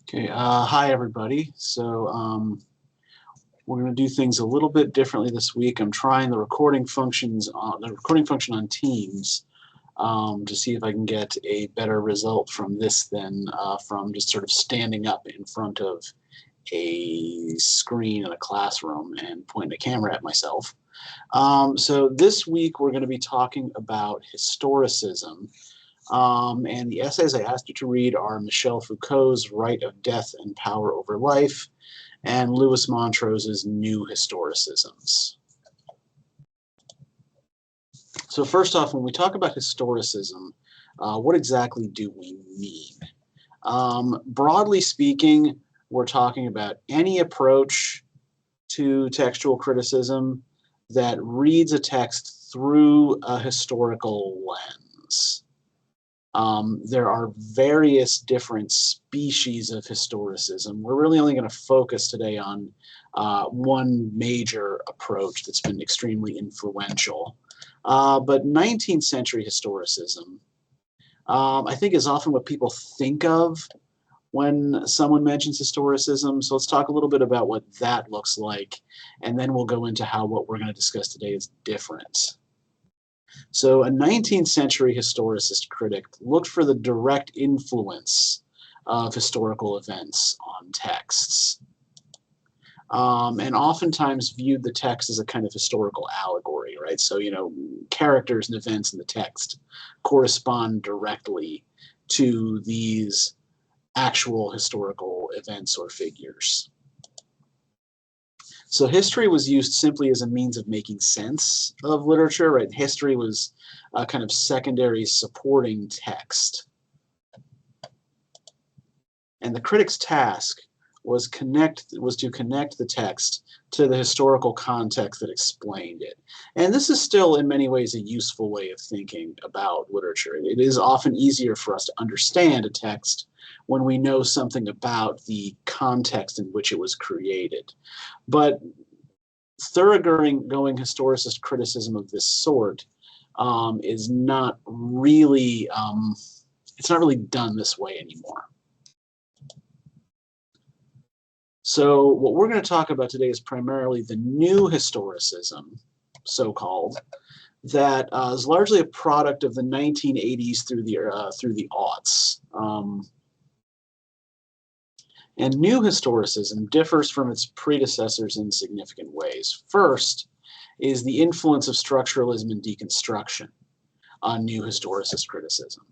Okay, hi everybody. We're going to do things a little bit differently this week. I'm trying the recording function on Teams to see if I can get a better result from this than from just sort of standing up in front of a screen in a classroom and pointing a camera at myself. So this week we're going to be talking about historicism. And the essays I asked you to read are Michel Foucault's Right of Death and Power Over Life and Louis Montrose's New Historicisms. So first off, when we talk about historicism, what exactly do we mean? Broadly speaking, we're talking about any approach to textual criticism that reads a text through a historical lens. There are various different species of historicism. We're really only going to focus today on one major approach that's been extremely influential. But 19th century historicism, I think, is often what people think of when someone mentions historicism. So let's talk a little bit about what that looks like, and then we'll go into how what we're going to discuss today is different. So a 19th century historicist critic looked for the direct influence of historical events on texts, and oftentimes viewed the text as a kind of historical allegory, right? So, characters and events in the text correspond directly to these actual historical events or figures. So history was used simply as a means of making sense of literature, right? History was a kind of secondary supporting text. And the critic's task was to connect the text to the historical context that explained it. And this is still in many ways a useful way of thinking about literature. It is often easier for us to understand a text when we know something about the context in which it was created. But thoroughgoing historicist criticism of this sort is not really it's not really done this way anymore. So what we're going to talk about today is primarily the new historicism, so-called, that is largely a product of the 1980s through the aughts. And new historicism differs from its predecessors in significant ways. First is the influence of structuralism and deconstruction on new historicist criticism.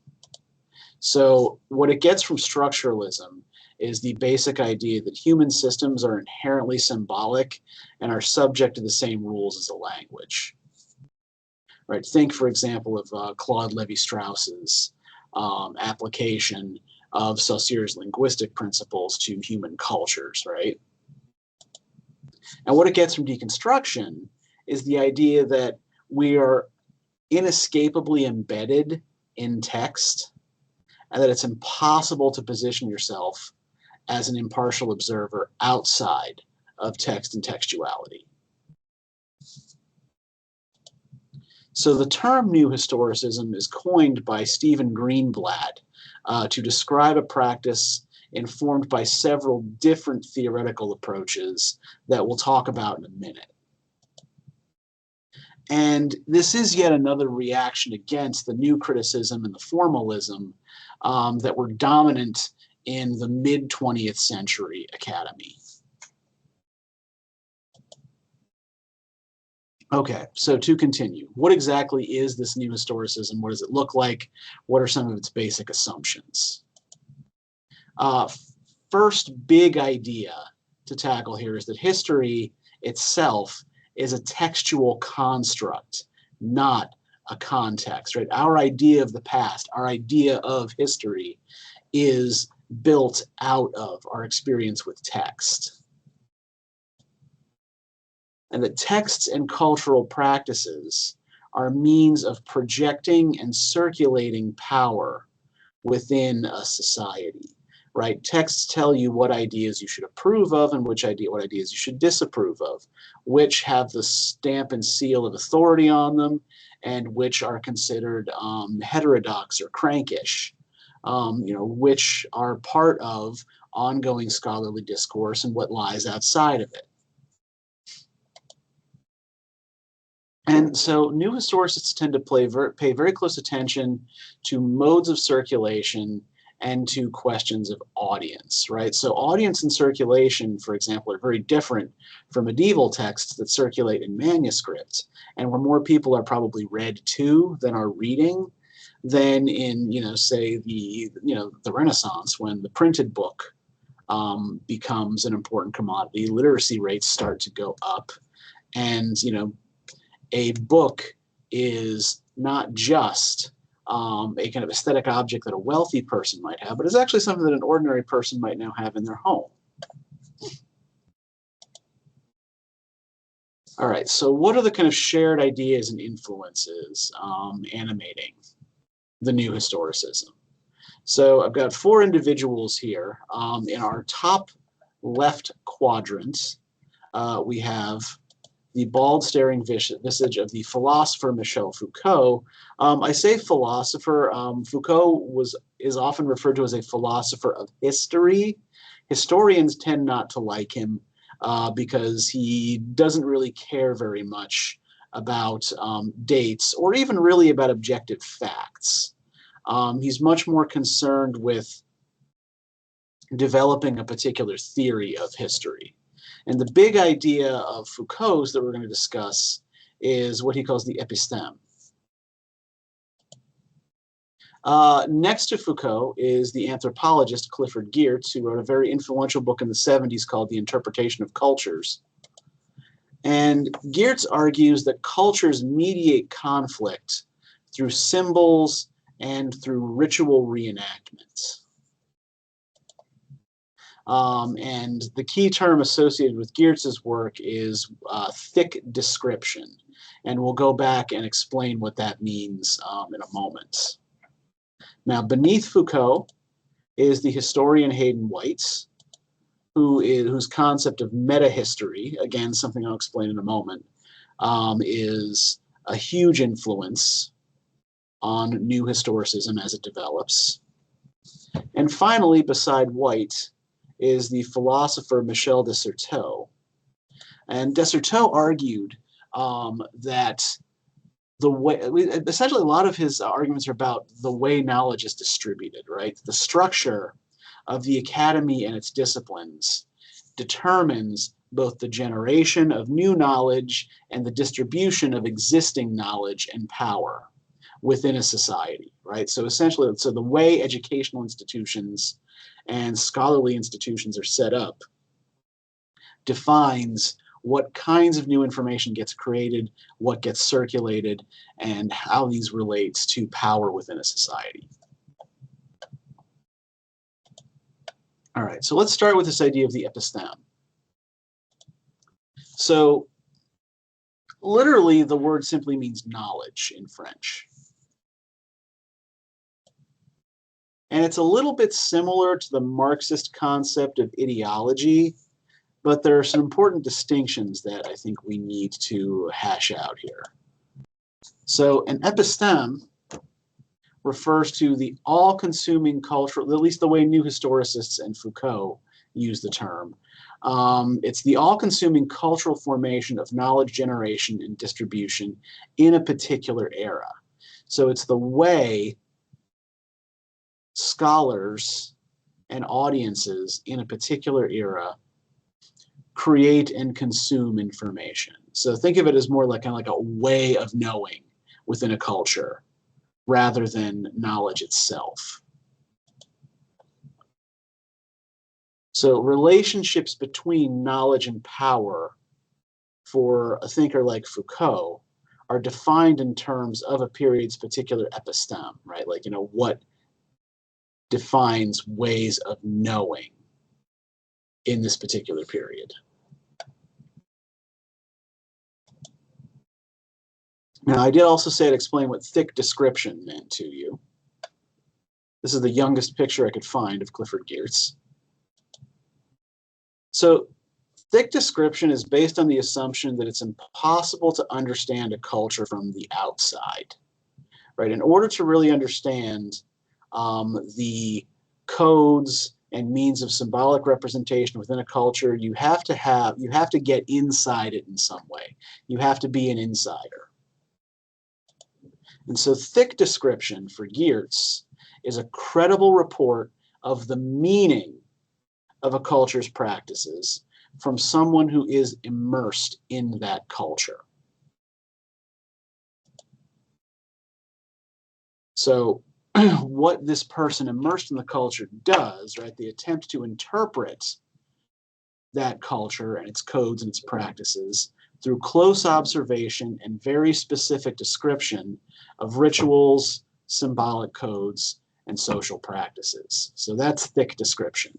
So what it gets from structuralism is the basic idea that human systems are inherently symbolic and are subject to the same rules as a language. Right? Think, for example, of Claude Lévi-Strauss's application of Saussure's linguistic principles to human cultures, right? And what it gets from deconstruction is the idea that we are inescapably embedded in text and that it's impossible to position yourself as an impartial observer outside of text and textuality. So the term new historicism is coined by Stephen Greenblatt to describe a practice informed by several different theoretical approaches that we'll talk about in a minute. And this is yet another reaction against the new criticism and the formalism that were dominant in the mid-20th century academy. Okay, so to continue, what exactly is this new historicism? What does it look like? What are some of its basic assumptions? First big idea to tackle here is that history itself is a textual construct, not a context, right? Our idea of the past, our idea of history is built out of our experience with text. And that texts and cultural practices are means of projecting and circulating power within a society, right? Texts tell you what ideas you should approve of and what ideas you should disapprove of, which have the stamp and seal of authority on them, and which are considered heterodox or crankish. Which are part of ongoing scholarly discourse and what lies outside of it. And so new historicists tend to pay very close attention to modes of circulation and to questions of audience, right? So audience and circulation, for example, are very different from medieval texts that circulate in manuscripts, and where more people are probably read to than are reading than in, say the Renaissance, when the printed book becomes an important commodity. Literacy rates start to go up, and a book is not just a kind of aesthetic object that a wealthy person might have, but is actually something that an ordinary person might now have in their home. All right, so what are the kind of shared ideas and influences animating the new historicism? So I've got 4 individuals here. In our top left quadrant, we have the bald staring visage of the philosopher Michel Foucault. I say philosopher. Foucault is often referred to as a philosopher of history. Historians tend not to like him because he doesn't really care very much about dates or even really about objective facts. He's much more concerned with developing a particular theory of history. And the big idea of Foucault's that we're going to discuss is what he calls the episteme. Next to Foucault is the anthropologist Clifford Geertz, who wrote a very influential book in the 70s called The Interpretation of Cultures. And Geertz argues that cultures mediate conflict through symbols and through ritual reenactments. And the key term associated with Geertz's work is thick description. And we'll go back and explain what that means in a moment. Now, beneath Foucault is the historian Hayden White, whose concept of meta-history, again, something I'll explain in a moment, is a huge influence on new historicism as it develops. And finally, beside White, is the philosopher Michel de Certeau. And de Certeau argued that essentially a lot of his arguments are about the way knowledge is distributed, right? The structure of the academy and its disciplines determines both the generation of new knowledge and the distribution of existing knowledge and power within a society, right? So essentially, the way educational institutions and scholarly institutions are set up defines what kinds of new information gets created, what gets circulated, and how these relates to power within a society. All right, so let's start with this idea of the episteme. So literally, the word simply means knowledge in French. And it's a little bit similar to the Marxist concept of ideology, but there are some important distinctions that I think we need to hash out here. So an episteme refers to the all-consuming cultural, at least the way new historicists and Foucault use the term. It's the all-consuming cultural formation of knowledge generation and distribution in a particular era. So it's the way scholars and audiences in a particular era create and consume information. So think of it as more like a way of knowing within a culture rather than knowledge itself. So relationships between knowledge and power for a thinker like Foucault are defined in terms of a period's particular episteme, right? Like, what defines ways of knowing in this particular period. Now, I did also say I'd explain what thick description meant to you. This is the youngest picture I could find of Clifford Geertz. So, thick description is based on the assumption that it's impossible to understand a culture from the outside, right? In order to really understand the codes and means of symbolic representation within a culture, you have to get inside it in some way. You have to be an insider. And so thick description for Geertz is a credible report of the meaning of a culture's practices from someone who is immersed in that culture. So what this person immersed in the culture does, right, the attempt to interpret that culture and its codes and its practices through close observation and very specific description of rituals, symbolic codes, and social practices. So that's thick description.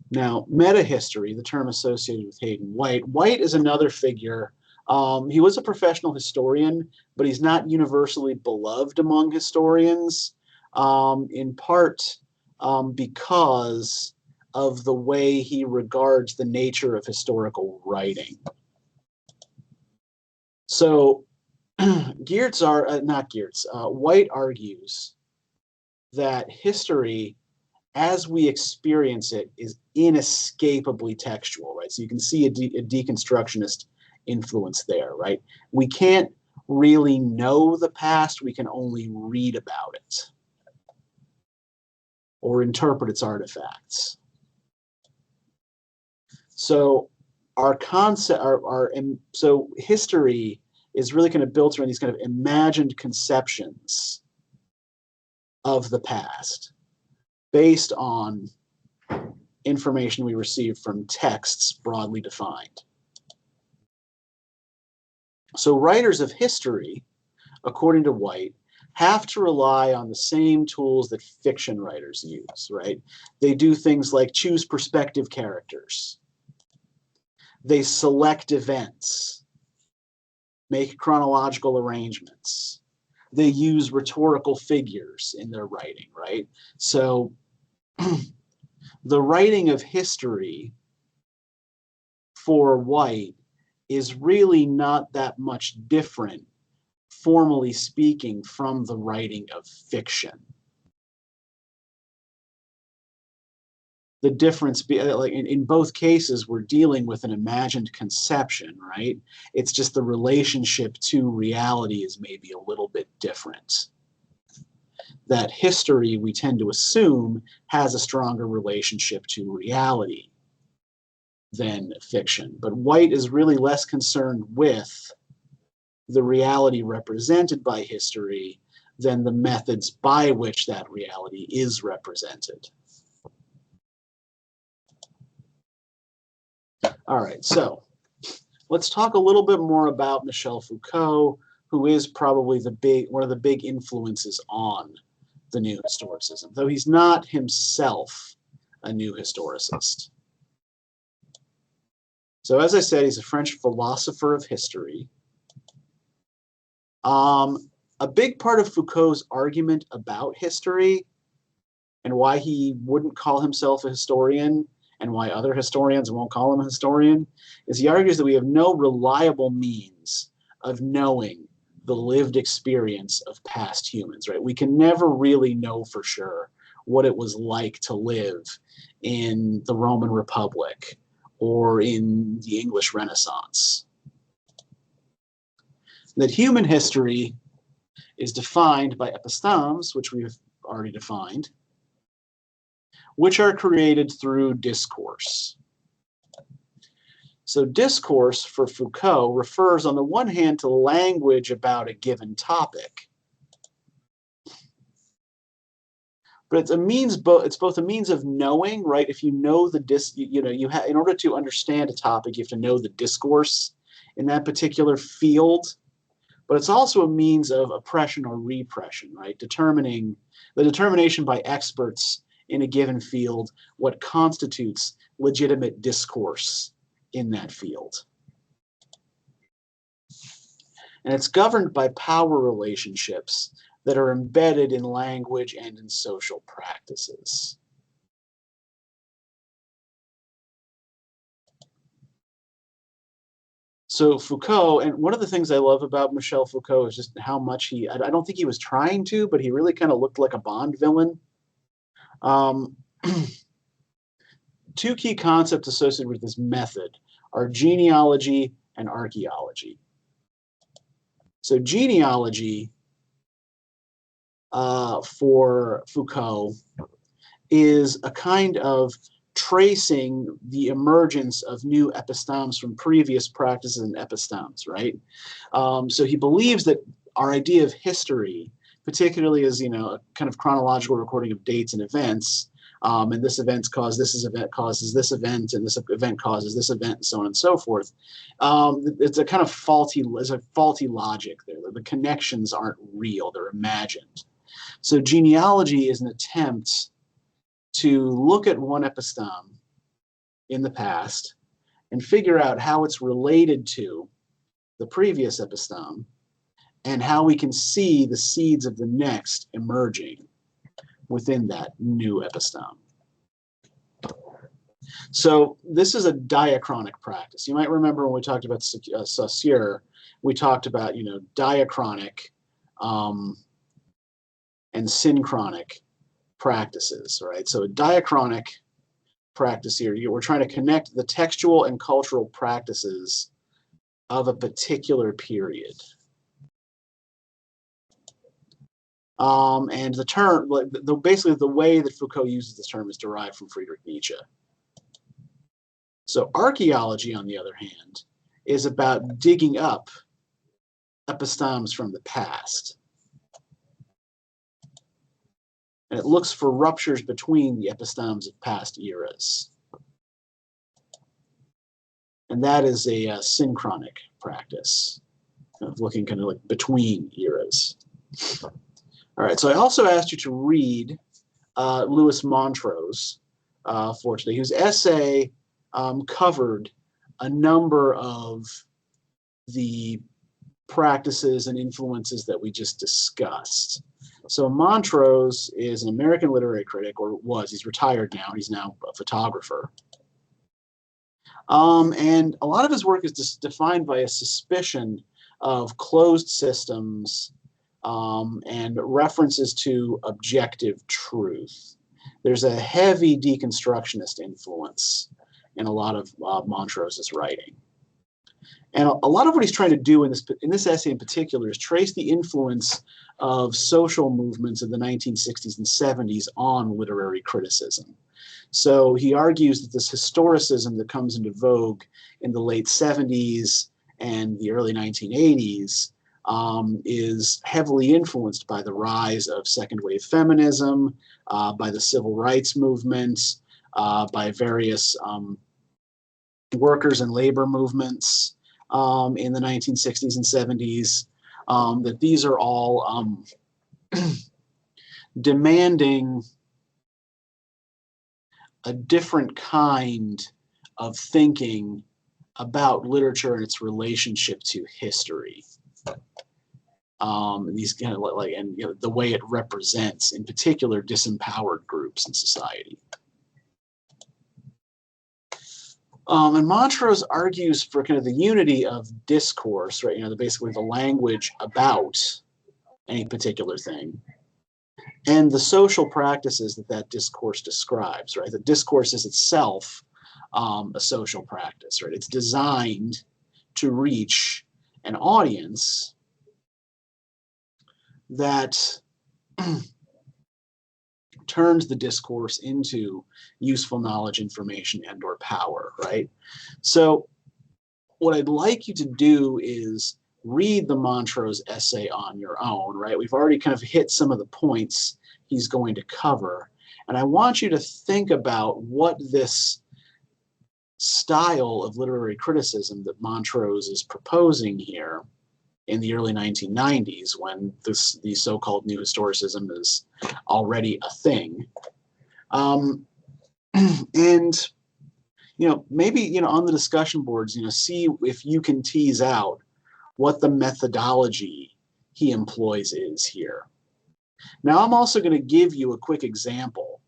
Now, metahistory, the term associated with Hayden White. White is another figure. He was a professional historian, but he's not universally beloved among historians, in part because of the way he regards the nature of historical writing. So White argues that history, as we experience it, is inescapably textual, right? So you can see a deconstructionist influence there, right? We can't really know the past, we can only read about it or interpret its artifacts. So so history is really kind of built around these kind of imagined conceptions of the past based on information we receive from texts broadly defined. So writers of history, according to White, have to rely on the same tools that fiction writers use, right? They do things like choose perspective characters. They select events, make chronological arrangements. They use rhetorical figures in their writing, right? So the writing of history for White is really not that much different, formally speaking, from the writing of fiction. The difference, like in both cases, we're dealing with an imagined conception, right? It's just the relationship to reality is maybe a little bit different. That history, we tend to assume, has a stronger relationship to reality than fiction. But White is really less concerned with the reality represented by history than the methods by which that reality is represented. All right, so let's talk a little bit more about Michel Foucault, who is probably one of the big influences on the new historicism, though he's not himself a new historicist. So as I said, he's a French philosopher of history. A big part of Foucault's argument about history and why he wouldn't call himself a historian and why other historians won't call him a historian is he argues that we have no reliable means of knowing the lived experience of past humans, right? We can never really know for sure what it was like to live in the Roman Republic or in the English Renaissance. That human history is defined by epistemes, which we've already defined, which are created through discourse. So discourse for Foucault refers on the one hand to language about a given topic, but it's both a means of knowing, right? If you know in order to understand a topic, you have to know the discourse in that particular field. But it's also a means of oppression or repression, right? The determination by experts in a given field what constitutes legitimate discourse in that field. And it's governed by power relationships that are embedded in language and in social practices. So Foucault, and one of the things I love about Michel Foucault is just how much I don't think he was trying to, but he really kind of looked like a Bond villain. Um, Two key concepts associated with this method are genealogy and archaeology. So genealogy for Foucault is a kind of tracing the emergence of new epistemes from previous practices and epistemes, right? So he believes that our idea of history, particularly as, a kind of chronological recording of dates and events, and this event causes this event, and this event causes this event, and so on and so forth. It's a kind of faulty logic there. The connections aren't real; they're imagined. So genealogy is an attempt to look at one episteme in the past and figure out how it's related to the previous episteme and how we can see the seeds of the next emerging within that new episteme. So this is a diachronic practice. You might remember when we talked about Saussure, we talked about diachronic and synchronic practices, right? So a diachronic practice here, we're trying to connect the textual and cultural practices of a particular period. And the term, basically the way that Foucault uses this term is derived from Friedrich Nietzsche. So archaeology, on the other hand, is about digging up epistemes from the past. And it looks for ruptures between the epistemes of past eras. And that is a synchronic practice, of looking kind of like between eras. All right, so I also asked you to read Louis Montrose for today, whose essay covered a number of the practices and influences that we just discussed. So Montrose is an American literary critic, or was. He's retired now. He's now a photographer. And a lot of his work is defined by a suspicion of closed systems and references to objective truth. There's a heavy deconstructionist influence in a lot of Montrose's writing. And a lot of what he's trying to do in this essay in particular is trace the influence of social movements of the 1960s and 70s on literary criticism. So he argues that this historicism that comes into vogue in the late 70s and the early 1980s is heavily influenced by the rise of second wave feminism, by the civil rights movement, by various workers and labor movements in the 1960s and 70s, that these are all demanding a different kind of thinking about literature and its relationship to history. These kind of the way it represents, in particular, disempowered groups in society. And Montrose argues for kind of the unity of discourse, right? Basically the language about any particular thing, and the social practices that discourse describes, right? The discourse is itself a social practice, right? It's designed to reach an audience that turns the discourse into useful knowledge, information, and or power, right? So what I'd like you to do is read the Montrose essay on your own, right? We've already kind of hit some of the points he's going to cover, and I want you to think about what this style of literary criticism that Montrose is proposing here in the early 1990s, when the so-called new historicism is already a thing. And maybe on the discussion boards, see if you can tease out what the methodology he employs is here. Now, I'm also going to give you a quick example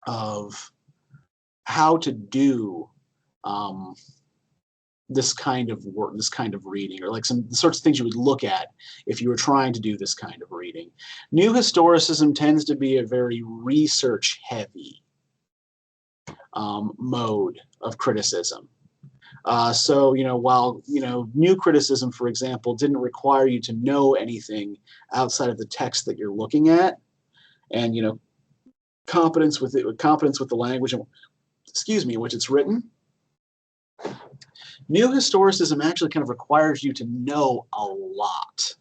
of how to do this kind of work, this kind of reading, or like some the sorts of things you would look at if you were trying to do this kind of reading. New historicism tends to be a very research-heavy mode of criticism. So, while, new criticism, for example, didn't require you to know anything outside of the text that you're looking at, and, competence with the language, in which it's written, new historicism actually kind of requires you to know a lot.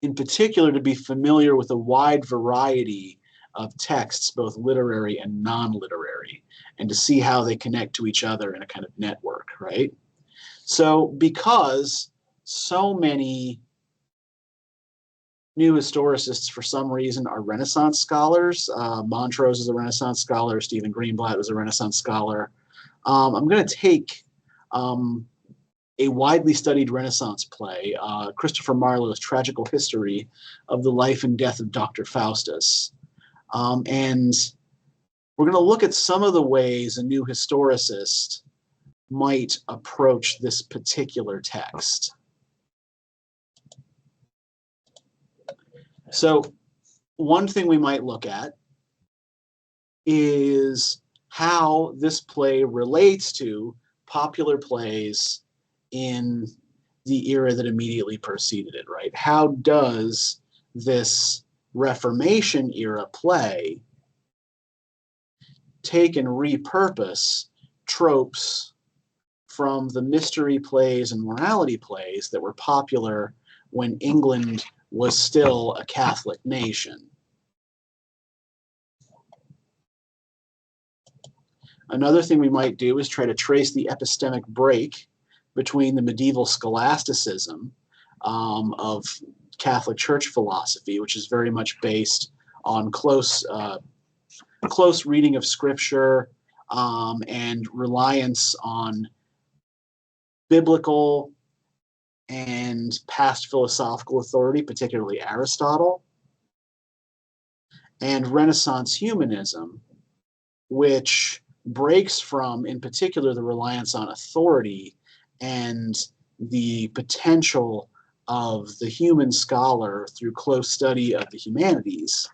In particular, to be familiar with a wide variety of texts, both literary and non-literary, and to see how they connect to each other in a kind of network, right? So because so many new historicists, for some reason, are Renaissance scholars, Montrose is a Renaissance scholar, Stephen Greenblatt was a Renaissance scholar, I'm going to take a widely studied Renaissance play, Christopher Marlowe's Tragical History of the Life and Death of Dr. Faustus, and we're going to look at some of the ways a new historicist might approach this particular text. So one thing we might look at is how this play relates to popular plays in the era that immediately preceded it, right? How does this Reformation era play take and repurpose tropes from the mystery plays and morality plays that were popular when England was still a Catholic nation? Another thing we might do is try to trace the epistemic break between the medieval scholasticism of Catholic Church philosophy, which is very much based on close reading of Scripture and reliance on biblical and past philosophical authority, particularly Aristotle, and Renaissance humanism, which breaks from, in particular, the reliance on authority and the potential of the human scholar through close study of the humanities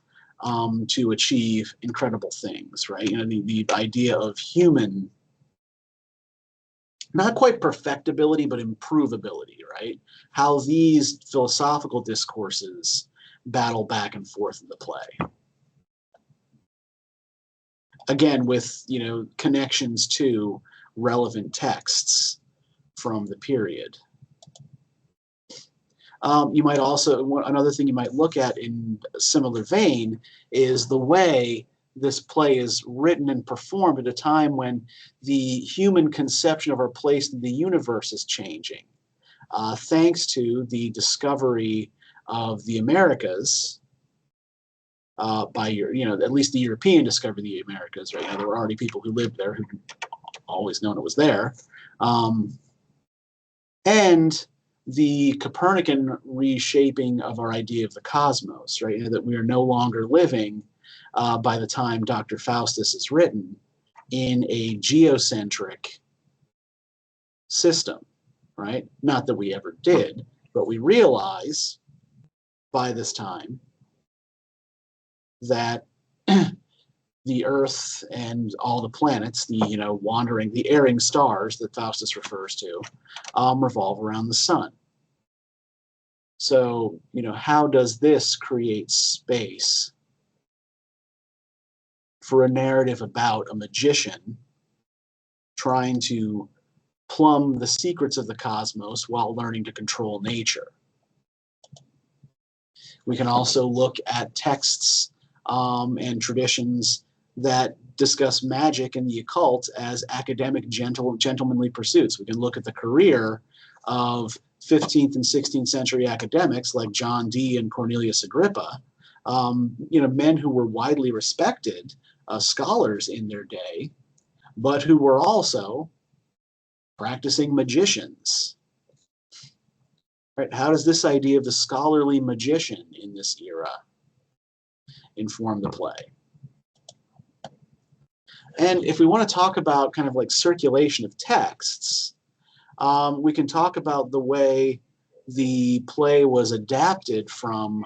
to achieve incredible things, right? The idea of human, not quite perfectibility, but improvability, right? How these philosophical discourses battle back and forth in the play. Again, with, connections to relevant texts from the period. You might also, another thing you might look at in a similar vein is the way this play is written and performed at a time when the human conception of our place in the universe is changing. Thanks to the discovery of the Americas by at least the European discovered the Americas, right? There were already people who lived there who always known it was there. And the Copernican reshaping of our idea of the cosmos, right? That we are no longer living by the time Dr. Faustus is written in a geocentric system, right? Not that we ever did, but we realize by this time that the Earth and all the planets, the erring stars that Faustus refers to, revolve around the sun. So, how does this create space for a narrative about a magician trying to plumb the secrets of the cosmos while learning to control nature? We can also look at texts and traditions that discuss magic and the occult as academic gentlemanly pursuits. We can look at the career of 15th and 16th century academics like John Dee and Cornelius Agrippa, men who were widely respected scholars in their day, but who were also practicing magicians. Right? How does this idea of the scholarly magician in this era inform the play? And if we want to talk about kind of like circulation of texts, We can talk about the way the play was adapted from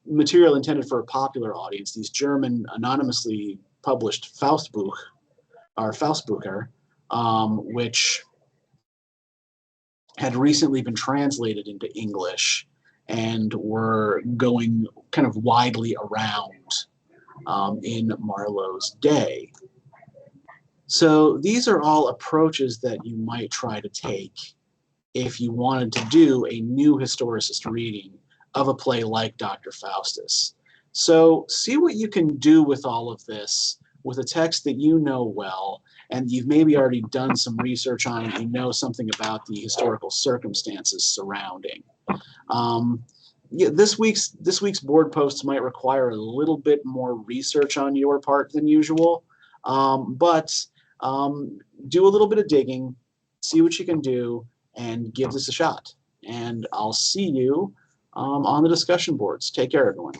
material intended for a popular audience, these German anonymously published Faustbuch, or Faustbücher, which had recently been translated into English and were going kind of widely around in Marlowe's day. So these are all approaches that you might try to take if you wanted to do a new historicist reading of a play like Dr. Faustus. So see what you can do with all of this, with a text that you know well, and you've maybe already done some research on it, you know something about the historical circumstances surrounding. Yeah, this week's board posts might require a little bit more research on your part than usual, but do a little bit of digging, see what you can do, and give this a shot. And I'll see you on the discussion boards. Take care, everyone.